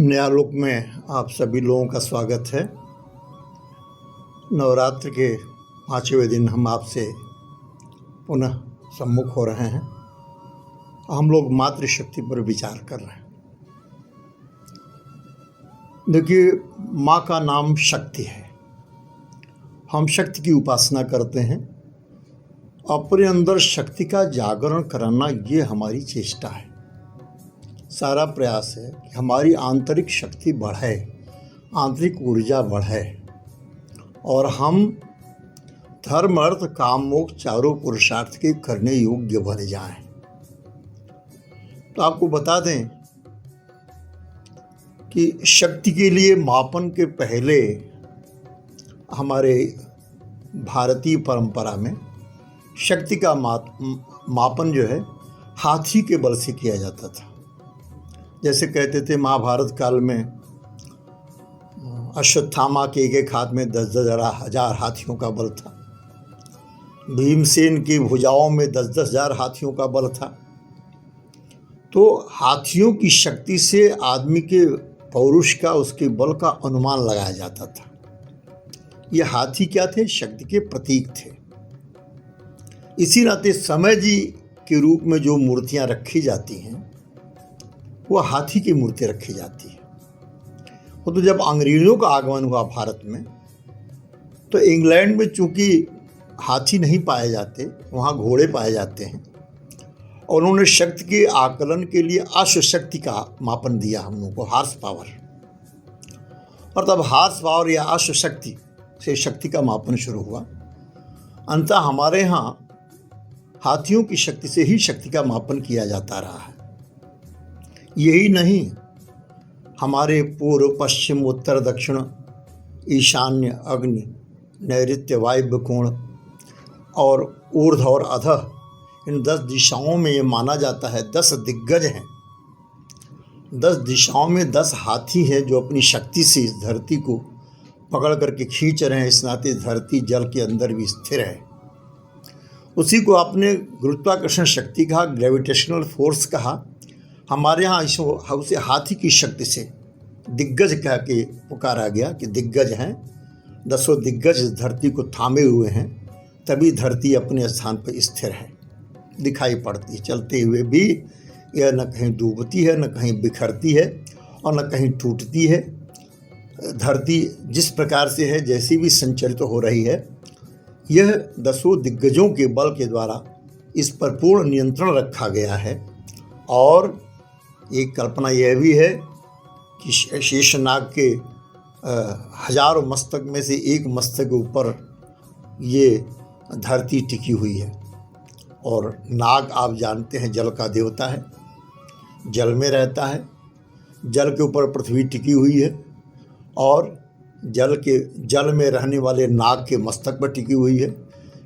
न्यालोक में आप सभी लोगों का स्वागत है। नवरात्र के 5वें दिन हम आपसे पुनः सम्मुख हो रहे हैं। हम लोग मातृशक्ति पर विचार कर रहे हैं। देखिए, माँ का नाम शक्ति है। हम शक्ति की उपासना करते हैं। अपने अंदर शक्ति का जागरण कराना ये हमारी चेष्टा है। सारा प्रयास है कि हमारी आंतरिक शक्ति बढ़े, आंतरिक ऊर्जा बढ़े और हम धर्म अर्थ काम मोक्ष चारों पुरुषार्थ के करने योग्य बन जाएं। तो आपको बता दें कि शक्ति के लिए मापन के पहले हमारे भारतीय परंपरा में शक्ति का मापन जो है हाथी के बल से किया जाता था। जैसे कहते थे महाभारत काल में अश्वत्थामा के एक हाथ में 10,000 हाथियों का बल था। भीमसेन की भुजाओं में 10,000 हाथियों का बल था। तो हाथियों की शक्ति से आदमी के पौरुष का, उसके बल का अनुमान लगाया जाता था। ये हाथी क्या थे? शक्ति के प्रतीक थे। इसी नाते समय जी के रूप में जो मूर्तियां रखी जाती हैं वो हाथी की मूर्ति रखी जाती है। वो तो जब अंग्रेजों का आगमन हुआ भारत में, तो इंग्लैंड में चूंकि हाथी नहीं पाए जाते, वहाँ घोड़े पाए जाते हैं, और उन्होंने शक्ति के आकलन के लिए अश्वशक्ति का मापन दिया हम लोगों को, हार्स पावर। और तब हार्स पावर या अश्वशक्ति से शक्ति का मापन शुरू हुआ। अंततः हमारे यहाँ हाथियों की शक्ति से ही शक्ति का मापन किया जाता रहा है। यही नहीं, हमारे पूर्व, पश्चिम, उत्तर, दक्षिण, ईशान्य, अग्नि, नैऋत्य, वायव्य कोण और ऊर्ध्व और अधः, इन 10 दिशाओं में ये माना जाता है 10 दिग्गज हैं। 10 दिशाओं में 10 हाथी हैं जो अपनी शक्ति से इस धरती को पकड़ करके खींच रहे हैं। इस नाते धरती जल के अंदर भी स्थिर है। उसी को आपने गुरुत्वाकर्षण शक्ति कहा, ग्रेविटेशनल फोर्स कहा। हमारे यहाँ उसे हाथी की शक्ति से दिग्गज कह के पुकारा गया कि दिग्गज हैं। 10 दिग्गज धरती को थामे हुए हैं, तभी धरती अपने स्थान पर स्थिर है, दिखाई पड़ती है। चलते हुए भी यह न कहीं डूबती है, न कहीं बिखरती है और न कहीं टूटती है। धरती जिस प्रकार से है, जैसी भी संचलित हो रही है, यह 10 दिग्गजों के बल के द्वारा इस पर पूर्ण नियंत्रण रखा गया है। और एक कल्पना यह भी है कि शेषनाग के हजारों मस्तक में से एक मस्तक के ऊपर ये धरती टिकी हुई है। और नाग आप जानते हैं जल का देवता है, जल में रहता है। जल के ऊपर पृथ्वी टिकी हुई है और जल में रहने वाले नाग के मस्तक पर टिकी हुई है।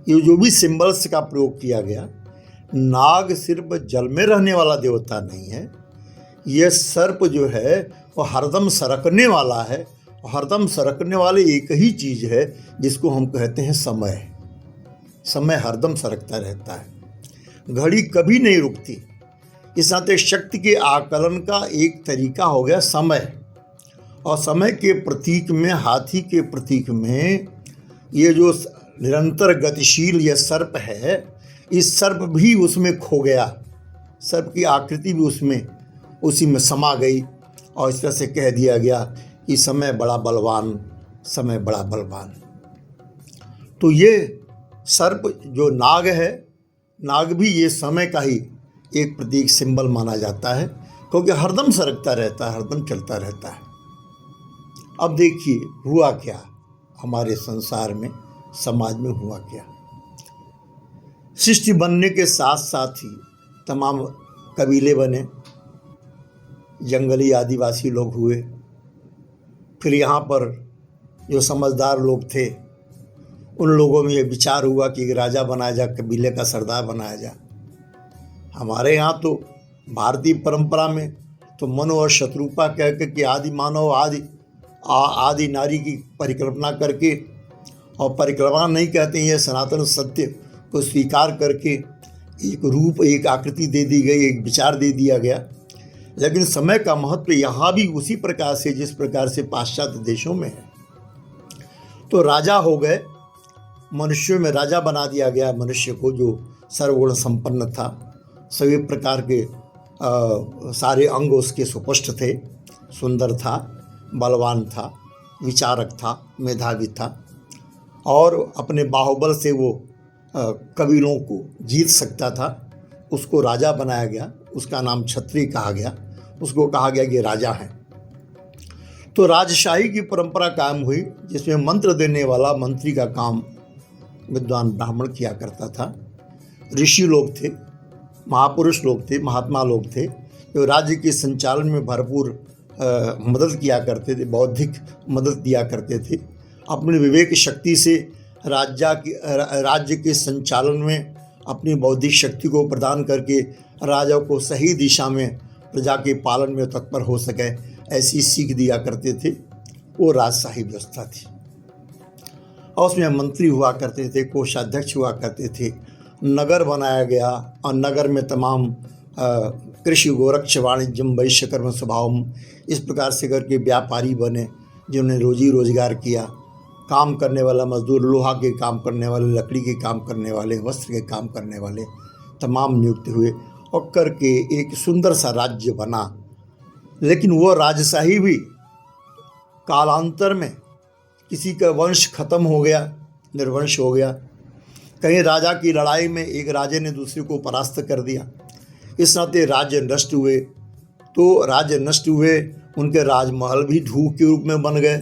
ये जो भी सिंबल्स का प्रयोग किया गया, नाग सिर्फ जल में रहने वाला देवता नहीं है। यह सर्प जो है वो हरदम सरकने वाला है। हरदम सरकने वाले एक ही चीज़ है जिसको हम कहते हैं समय। समय हरदम सरकता रहता है, घड़ी कभी नहीं रुकती। इस नाते शक्ति के आकलन का एक तरीका हो गया समय। और समय के प्रतीक में, हाथी के प्रतीक में, ये जो निरंतर गतिशील यह सर्प है, इस सर्प भी उसमें खो गया। सर्प की आकृति भी उसी में समा गई। और इस तरह से कह दिया गया कि समय बड़ा बलवान, समय बड़ा बलवान। तो ये सर्प जो नाग है, नाग भी ये समय का ही एक प्रतीक, सिंबल माना जाता है, क्योंकि हरदम सरकता रहता है, हरदम चलता रहता है। अब देखिए हुआ क्या हमारे संसार में, समाज में हुआ क्या। सृष्टि बनने के साथ साथ ही तमाम कबीले बने, जंगली आदिवासी लोग हुए। फिर यहाँ पर जो समझदार लोग थे, उन लोगों में ये विचार हुआ कि एक राजा बनाया जा, कबीले का सरदार बनाया जा। हमारे यहाँ तो भारतीय परंपरा में तो मनु और शत्रुपा कह के कि आदि मानव, आदि नारी की परिकल्पना करके, और परिकल्पना नहीं कहते हैं, यह सनातन सत्य को स्वीकार करके एक रूप, एक आकृति दे दी गई, एक विचार दे दिया गया लेकिन समय का महत्व यहाँ भी उसी प्रकार से जिस प्रकार से पाश्चात्य देशों में है। तो राजा हो गए, मनुष्यों में राजा बना दिया गया मनुष्य को, जो सर्वगुण संपन्न था, सभी प्रकार के सारे अंग उसके सुपुष्ट थे, सुंदर था, बलवान था, विचारक था, मेधावी था, और अपने बाहुबल से वो कबीलों को जीत सकता था। उसको राजा बनाया गया, उसका नाम क्षत्रिय कहा गया, उसको कहा गया कि राजा है। तो राजशाही की परंपरा कायम हुई, जिसमें मंत्र देने वाला मंत्री का काम विद्वान ब्राह्मण किया करता था। ऋषि लोग थे, महापुरुष लोग थे, महात्मा लोग थे, जो राज्य के संचालन में भरपूर मदद किया करते थे, बौद्धिक मदद दिया करते थे। अपनी विवेक शक्ति से राज्य के संचालन में अपनी बौद्धिक शक्ति को प्रदान करके राजा को सही दिशा में प्रजा के पालन में तत्पर हो सके, ऐसी सीख दिया करते थे। वो राजशाही व्यवस्था थी, और उसमें मंत्री हुआ करते थे, कोषाध्यक्ष हुआ करते थे, नगर बनाया गया, और नगर में तमाम कृषि गोरक्ष वाणिज्यम वैश्य कर्म स्वभावम, इस प्रकार से करके व्यापारी बने, जिन्होंने रोजी रोजगार किया। काम करने वाला मजदूर, लोहा के काम करने वाले, लकड़ी के काम करने वाले, वस्त्र के काम करने वाले तमाम नियुक्त हुए, और करके एक सुंदर सा राज्य बना। लेकिन वो राजशाही भी कालांतर में किसी का वंश खत्म हो गया, निर्वंश हो गया। कहीं राजा की लड़ाई में एक राजे ने दूसरे को परास्त कर दिया, इस नाते राज्य नष्ट हुए। तो राज्य नष्ट हुए, उनके राजमहल भी ढूंढ के रूप में बन गए।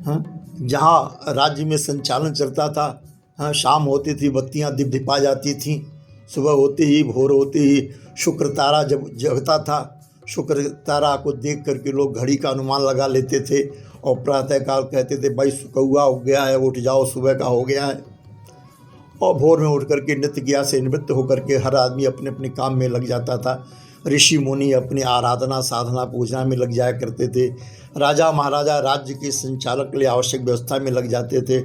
हाँ, जहाँ राज्य में संचालन चलता था, हाँ, शाम होती थी बत्तियाँ दिपदिपा जाती थीं, सुबह होते ही, भोर होते ही शुक्र तारा जब जगता था, शुक्र तारा को देख करके लोग घड़ी का अनुमान लगा लेते थे, और प्रातःकाल कहते थे भाई कौआ उग गया है, उठ जाओ, सुबह का हो गया है। और भोर में उठ करके नित्य क्रिया से निवृत्त होकर के हर आदमी अपने अपने काम में लग जाता था। ऋषि मुनि अपनी आराधना साधना पूजना में लग जाया करते थे। राजा महाराजा राज्य के संचालक के लिए आवश्यक व्यवस्था में लग जाते थे।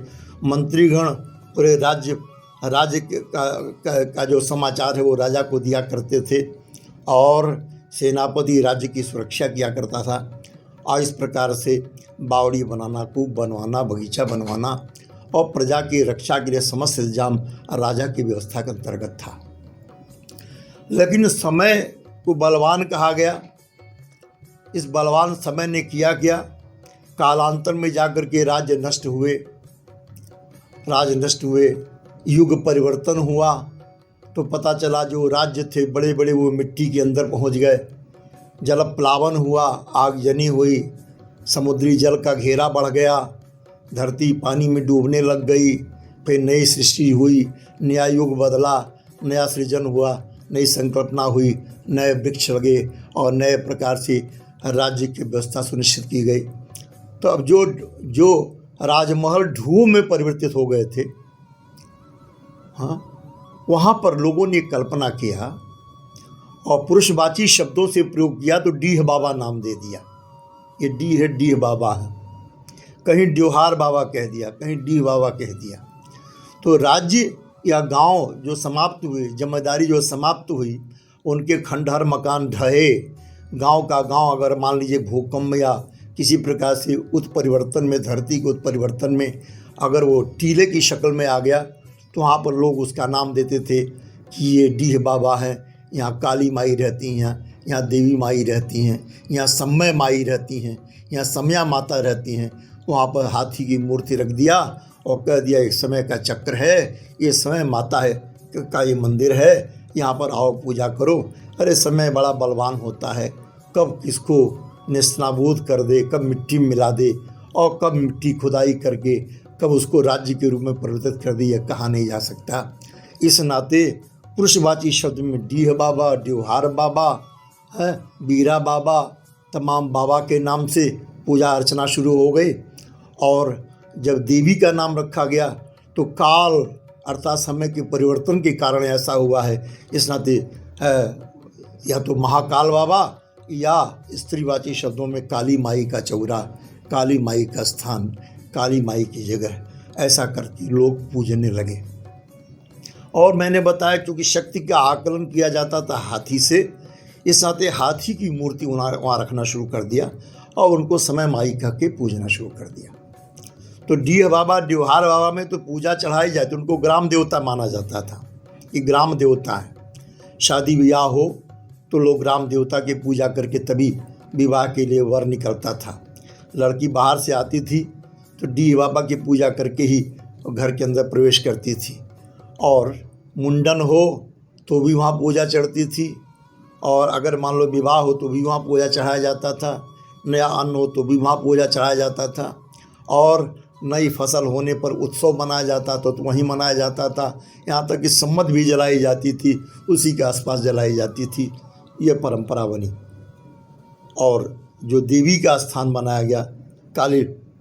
मंत्रीगण पूरे राज्य का जो समाचार है वो राजा को दिया करते थे, और सेनापति राज्य की सुरक्षा किया करता था। और इस प्रकार से बावड़ी बनाना, कूप बनवाना, बगीचा बनवाना और प्रजा की रक्षा के लिए समस्त इंतजाम राजा की व्यवस्था के अंतर्गत था। लेकिन समय को बलवान कहा गया। इस बलवान समय ने किया क्या, कालांतर में जाकर के राज्य नष्ट हुए, युग परिवर्तन हुआ। तो पता चला जो राज्य थे बड़े बड़े वो मिट्टी के अंदर पहुंच गए, जल प्लावन हुआ, आगजनी हुई, समुद्री जल का घेरा बढ़ गया, धरती पानी में डूबने लग गई। फिर नई सृष्टि हुई, नया युग बदला, नया सृजन हुआ, नई संकल्पना हुई, नए वृक्ष लगे और नए प्रकार से राज्य की व्यवस्था सुनिश्चित की गई। तो अब जो राजमहल ढूंढ में परिवर्तित हो गए थे, हाँ, वहाँ पर लोगों ने कल्पना किया और पुरुषवाची शब्दों से प्रयोग किया, तो डीह बाबा नाम दे दिया। ये डी है, डीह बाबा है। कहीं ड्योहार बाबा कह दिया, कहीं डीह बाबा कह दिया। तो राज्य या गांव जो समाप्त हुए, जमींदारी जो समाप्त हुई, उनके खंडहर मकान ढहे। गांव का गांव अगर मान लीजिए भूकंप या किसी प्रकार से उत्परिवर्तन में, धरती के उत्परिवर्तन में अगर वो टीले की शक्ल में आ गया, तो वहाँ पर लोग उसका नाम देते थे कि ये डीह बाबा हैं, यहाँ काली माई रहती हैं, यहाँ देवी माई रहती हैं, यहाँ समय माई रहती हैं, यहाँ समया माता रहती हैं। वहाँ पर हाथी की मूर्ति रख दिया और कह दिया एक समय का चक्र है, ये समय माता है का ये मंदिर है, यहाँ पर आओ पूजा करो। अरे समय बड़ा बलवान होता है, कब किसको नेस्तनाबूद कर दे, कब मिट्टी में मिला दे और कब मिट्टी खुदाई करके कब उसको राज्य के रूप में परिवर्तित कर दे, यह कहा नहीं जा सकता। इस नाते पुरुषवाची शब्द में डीह बाबा, ड्योहार बाबा है, बीरा बाबा, तमाम बाबा के नाम से पूजा अर्चना शुरू हो गई। और जब देवी का नाम रखा गया तो काल अर्थात समय के परिवर्तन के कारण ऐसा हुआ है। इस नाते या तो महाकाल बाबा या स्त्रीवाची शब्दों में काली माई का चौरा, काली माई का स्थान, काली माई की जगह, ऐसा करके लोग पूजने लगे। और मैंने बताया क्योंकि शक्ति का आकलन किया जाता था हाथी से, इस नाते हाथी की मूर्ति वहाँ रखना शुरू कर दिया और उनको समय माई कह के पूजना शुरू कर दिया। तो डीह बाबा, ड्योहार बाबा में तो पूजा चढ़ाई जाती, उनको ग्राम देवता माना जाता था कि ग्राम देवता है। शादी ब्याह हो तो लोग ग्राम देवता की पूजा करके तभी विवाह के लिए वर निकलता था। लड़की बाहर से आती थी तो डीह बाबा की पूजा करके ही घर के अंदर प्रवेश करती थी। और मुंडन हो तो भी वहाँ पूजा चढ़ती थी, और अगर मान लो विवाह हो तो भी वहाँ पूजा चढ़ाया जाता था, नया अन्न हो तो भी वहाँ पूजा चढ़ाया जाता था, और नई फसल होने पर उत्सव मनाया जाता था तो वहीं मनाया जाता था। यहाँ तक कि सम्मत भी जलाई जाती थी, उसी के आसपास जलाई जाती थी। यह परंपरा बनी। और जो देवी का स्थान बनाया गया,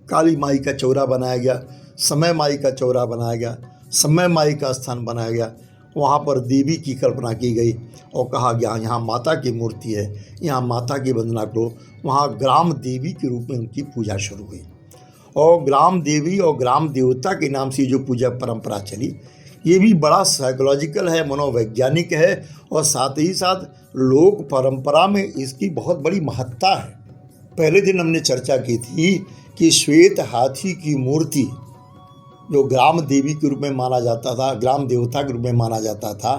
काली माई का चौरा बनाया गया, समय माई का चौरा बनाया गया, समय माई का स्थान बनाया गया, वहाँ पर देवी की कल्पना की गई और कहा गया यहाँ माता की मूर्ति है, यहाँ माता की वंदना करो। वहाँ ग्राम देवी के रूप में उनकी पूजा शुरू हुई, और ग्राम देवी और ग्राम देवता के नाम से जो पूजा परंपरा चली, ये भी बड़ा साइकोलॉजिकल है, मनोवैज्ञानिक है, और साथ ही साथ लोक परंपरा में इसकी बहुत बड़ी महत्ता है। पहले दिन हमने चर्चा की थी कि श्वेत हाथी की मूर्ति जो ग्राम देवी के रूप में माना जाता था, ग्राम देवता के रूप में माना जाता था,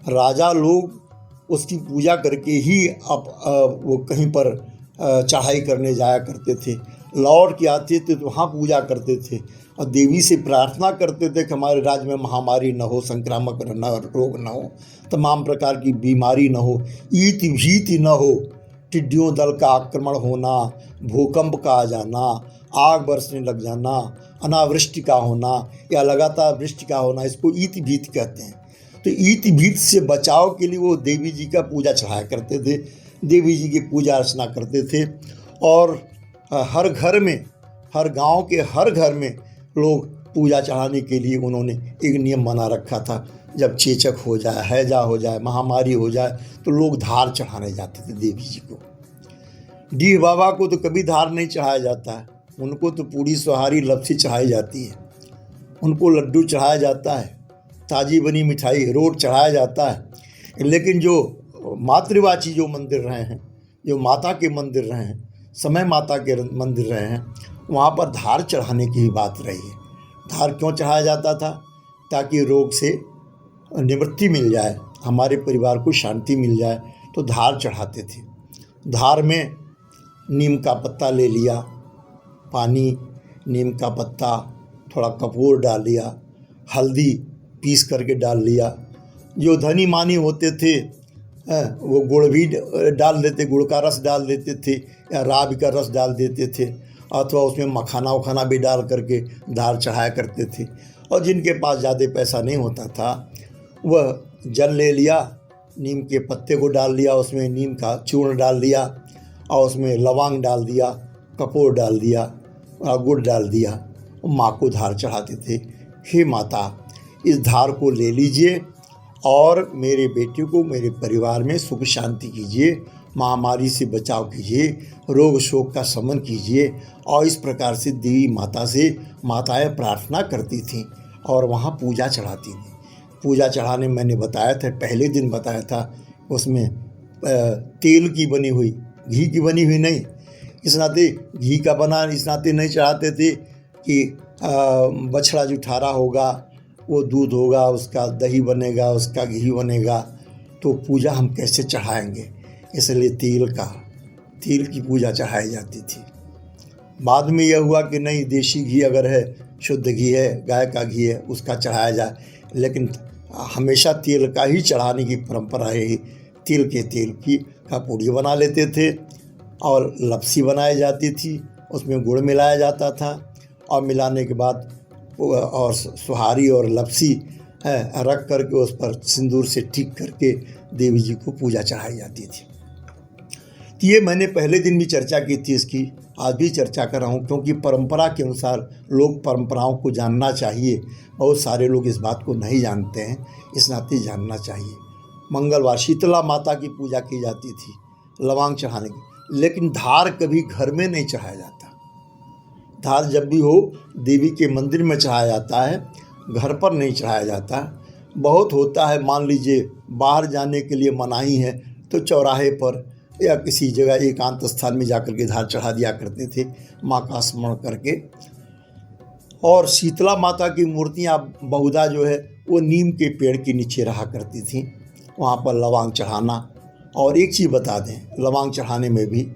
राजा लोग उसकी पूजा करके ही वो कहीं पर चढ़ाई करने जाया करते थे, लौट के आते थे तो वहाँ पूजा करते थे और देवी से प्रार्थना करते थे कि हमारे राज्य में महामारी न हो, संक्रामक रोग न हो, तमाम प्रकार की बीमारी न हो, ईत भीति न हो, टिड्डियों दल का आक्रमण होना, भूकंप का आ जाना, आग बरसने लग जाना, अनावृष्टि का होना या लगातार वृष्टि का होना, इसको ईत भीत कहते हैं। तो ईत भीत से बचाव के लिए वो देवी जी का पूजा चढ़ाया करते थे, देवी जी की पूजा अर्चना करते थे। और हर घर में, हर गांव के हर घर में लोग पूजा चढ़ाने के लिए उन्होंने एक नियम बना रखा था। जब चेचक हो जाए, हैजा हो जाए, महामारी हो जाए तो लोग धार चढ़ाने जाते थे देवी जी को। डीह बाबा को तो कभी धार नहीं चढ़ाया जाता है, उनको तो पूड़ी सोहारी लपसी चढ़ाई जाती है, उनको लड्डू चढ़ाया जाता है, ताजी बनी मिठाई रोट चढ़ाया जाता है। लेकिन जो मातृवाची जो मंदिर रहे हैं, जो माता के मंदिर रहे हैं, समय माता के मंदिर रहे हैं, वहाँ पर धार चढ़ाने की ही बात रही है। धार क्यों चढ़ाया जाता था? ताकि रोग से निवृत्ति मिल जाए, हमारे परिवार को शांति मिल जाए, तो धार चढ़ाते थे। धार में नीम का पत्ता ले लिया, पानी, नीम का पत्ता, थोड़ा कपूर डाल लिया, हल्दी पीस करके डाल लिया। जो धनी मानी होते थे वो गुड़ भी डाल देते, गुड़ का रस डाल देते थे या राब का रस डाल देते थे, अथवा उसमें मखाना उखाना भी डाल करके धार चढ़ाया करते थे। और जिनके पास ज़्यादा पैसा नहीं होता था वह जल ले लिया, नीम के पत्ते को डाल लिया, उसमें नीम का चूर्ण डाल दिया और उसमें लौंग डाल दिया, कपूर डाल दिया और गुड़ डाल दिया, माँ को धार चढ़ाते थे। हे माता, इस धार को ले लीजिए और मेरे बेटे को, मेरे परिवार में सुख शांति कीजिए, महामारी से बचाव कीजिए, रोग शोक का शमन कीजिए। और इस प्रकार से देवी माता से माताएं प्रार्थना करती थीं और वहाँ पूजा चढ़ाती थीं। पूजा चढ़ाने मैंने बताया था, पहले दिन बताया था, उसमें तेल की बनी हुई, घी की बनी हुई नहीं, इस नाते घी का बना इस नाते नहीं चढ़ाते थे कि बछड़ा जो ठारा होगा वो दूध होगा, उसका दही बनेगा, उसका घी बनेगा, तो पूजा हम कैसे चढ़ाएंगे, इसलिए तेल की पूजा चढ़ाई जाती थी। बाद में यह हुआ कि नहीं, देसी घी अगर है, शुद्ध घी है, गाय का घी है, उसका चढ़ाया जाए, लेकिन हमेशा तेल का ही चढ़ाने की परंपरा है। तेल की का पूड़ी बना लेते थे और लपसी बनाई जाती थी, उसमें गुड़ मिलाया जाता था और मिलाने के बाद और सुहारी और लपसी रख करके उस पर सिंदूर से टिक करके देवी जी को पूजा चढ़ाई जाती थी। तो ये मैंने पहले दिन भी चर्चा की थी, इसकी आज भी चर्चा कर रहा हूँ, क्योंकि परंपरा के अनुसार लोग परंपराओं को जानना चाहिए। बहुत सारे लोग इस बात को नहीं जानते हैं, इस नाते जानना चाहिए। मंगलवार शीतला माता की पूजा की जाती थी, लौंग चढ़ाने की, लेकिन धार कभी घर में नहीं चढ़ाया जाता। धार जब भी हो देवी के मंदिर में चढ़ाया जाता है, घर पर नहीं चढ़ाया जाता। बहुत होता है, मान लीजिए बाहर जाने के लिए मनाही है तो चौराहे पर या किसी जगह एकांत स्थान में जाकर के धार चढ़ा दिया करते थे माँ का स्मरण करके। और शीतला माता की मूर्तियाँ बहुधा जो है वो नीम के पेड़ के नीचे रहा करती थीं, वहाँ पर लवांग चढ़ाना। और एक चीज़ बता दें, लवांग चढ़ाने में भी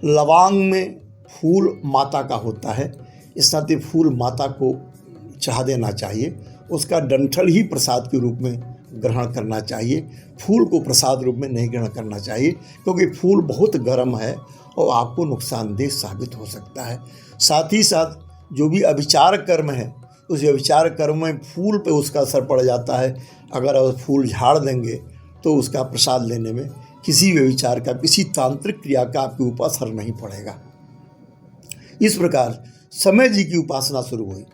लवांग में फूल माता का होता है, इस नाते फूल माता को चढ़ा देना चाहिए, उसका डंठल ही प्रसाद के रूप में ग्रहण करना चाहिए, फूल को प्रसाद रूप में नहीं ग्रहण करना चाहिए, क्योंकि फूल बहुत गर्म है और आपको नुकसानदेह साबित हो सकता है। साथ ही साथ जो भी अभिचार कर्म है, उस अभिचार कर्म में फूल पे उसका असर पड़ जाता है। अगर आप फूल झाड़ देंगे तो उसका प्रसाद लेने में किसी भी विचार का, किसी तांत्रिक क्रिया का आपके ऊपर असर नहीं पड़ेगा। इस प्रकार समय जी की उपासना शुरू हुई।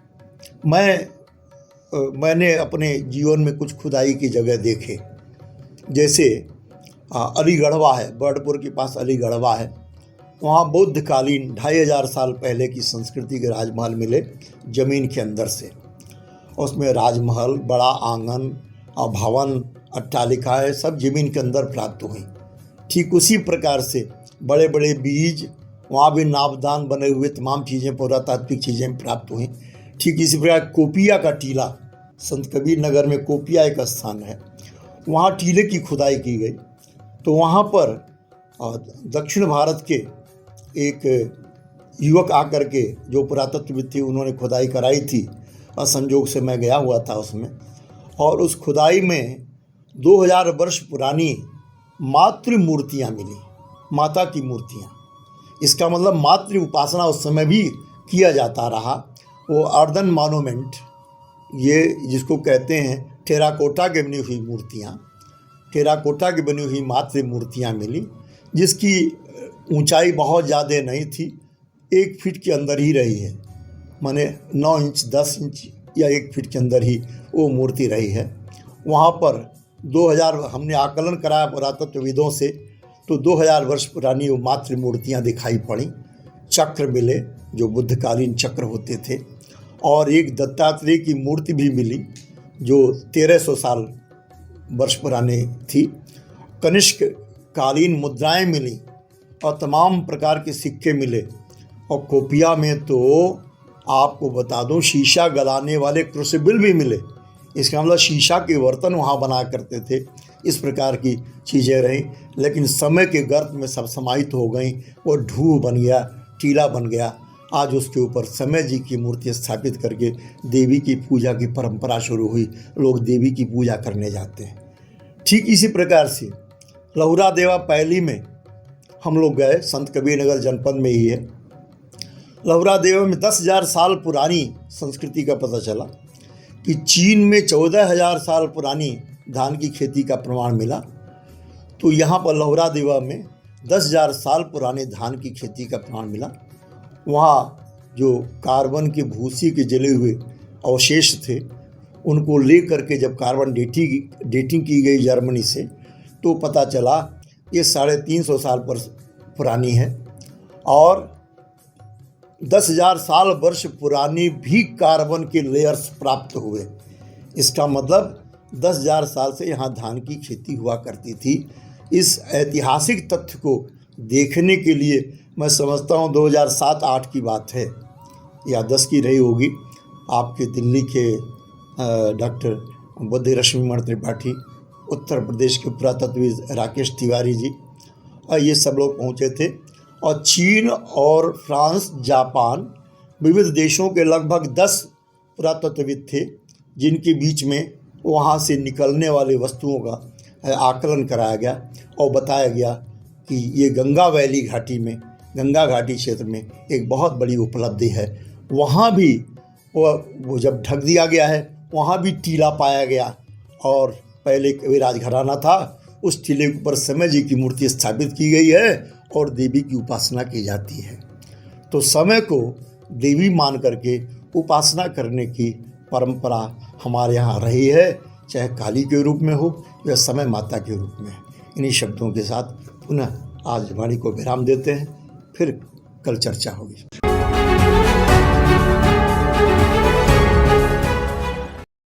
मैंने अपने जीवन में कुछ खुदाई की जगह देखे, जैसे अलीगढ़वा है, बर्डपुर के पास अलीगढ़वा है, वहाँ बौद्धकालीन 2500 साल पहले की संस्कृति के राजमहल मिले ज़मीन के अंदर से। उसमें राजमहल, बड़ा आंगन और भवन, अट्टालिकाएँ सब ज़मीन के अंदर प्राप्त हुई। ठीक उसी प्रकार से बड़े बड़े बीज, वहाँ भी नापदान बने हुए तमाम चीज़ें, पुरातात्विक चीज़ें प्राप्त हुई। ठीक इसी प्रकार कोपिया का टीला, संत कबीर नगर में कोपिया एक स्थान है, वहाँ टीले की खुदाई की गई। तो वहाँ पर दक्षिण भारत के एक युवक आकर के, जो पुरातत्वविद थे, उन्होंने खुदाई कराई थी और संजोग से मैं गया हुआ था उसमें। और उस खुदाई में 2000 वर्ष पुरानी मातृ मूर्तियाँ मिली, माता की मूर्तियाँ। इसका मतलब मातृ उपासना उस समय भी किया जाता रहा। वो अर्दन मॉन्यूमेंट, ये जिसको कहते हैं टेराकोटा के बनी हुई मूर्तियाँ, टेराकोटा की बनी हुई मातृ मूर्तियाँ मिली, जिसकी ऊंचाई बहुत ज़्यादा नहीं थी, 1 फीट के अंदर ही रही है, माने 9 इंच 10 इंच या 1 फीट के अंदर ही वो मूर्ति रही है। वहाँ पर 2000, हमने आकलन कराया पुरातत्वविदों से, तो 2000 वर्ष पुरानी वो मातृ मूर्तियाँ दिखाई पड़ी। चक्र मिले जो बुद्धकालीन चक्र होते थे, और एक दत्तात्रेय की मूर्ति भी मिली जो 1300 साल वर्ष पुरानी थी। कनिष्क कालीन मुद्राएं मिली और तमाम प्रकार के सिक्के मिले। और कोपिया में तो आपको बता दूं, शीशा गलाने वाले क्रूसिबल भी मिले। इसका मतलब शीशा के बर्तन वहाँ बना करते थे। इस प्रकार की चीज़ें रहीं, लेकिन समय के गर्त में सब समाहित हो गई। वो ढूह बन गया, टीला बन गया। आज उसके ऊपर समय जी की मूर्ति स्थापित करके देवी की पूजा की परंपरा शुरू हुई। लोग देवी की पूजा करने जाते हैं। ठीक इसी प्रकार से लहुरा देवा पहली में हम लोग गए, संत कबीर नगर जनपद में ही है। लहुरा देवा में 10,000 साल पुरानी संस्कृति का पता चला कि चीन में 14,000 साल पुरानी धान की खेती का प्रमाण मिला। तो यहाँ पर लहुरा देवा में 10,000 साल पुराने धान की खेती का प्रमाण मिला। वहाँ जो कार्बन के भूसी के जले हुए अवशेष थे, उनको ले करके जब कार्बन डेटिंग की गई जर्मनी से, तो पता चला ये 350 साल पर पुरानी है। और 10,000 साल वर्ष पुरानी भी कार्बन के लेयर्स प्राप्त हुए। इसका मतलब 10,000 साल से यहाँ धान की खेती हुआ करती थी। इस ऐतिहासिक तथ्य को देखने के लिए मैं समझता हूँ 2007-8 की बात है या 10 की रही होगी। आपके दिल्ली के डॉक्टर बुद्धिरश्मिमण त्रिपाठी, उत्तर प्रदेश के पुरातत्वविद राकेश तिवारी जी, और ये सब लोग पहुँचे थे। और चीन और फ्रांस, जापान, विविध देशों के लगभग 10 पुरातत्वविद थे, जिनके बीच में वहाँ से निकलने वाले वस्तुओं का आकलन कराया गया और बताया गया कि ये गंगा वैली घाटी में, गंगा घाटी क्षेत्र में एक बहुत बड़ी उपलब्धि है। वहाँ भी वो जब ढक दिया गया है, वहाँ भी टीला पाया गया। और पहले कोई राजघराना था, उस टीले के ऊपर समय जी की मूर्ति स्थापित की गई है और देवी की उपासना की जाती है। तो समय को देवी मान करके उपासना करने की परंपरा हमारे यहाँ रही है, चाहे काली के रूप में हो या समय माता के रूप में। इन्हीं शब्दों के साथ पुनः आज वाणी को विराम देते हैं, फिर कल चर्चा होगी।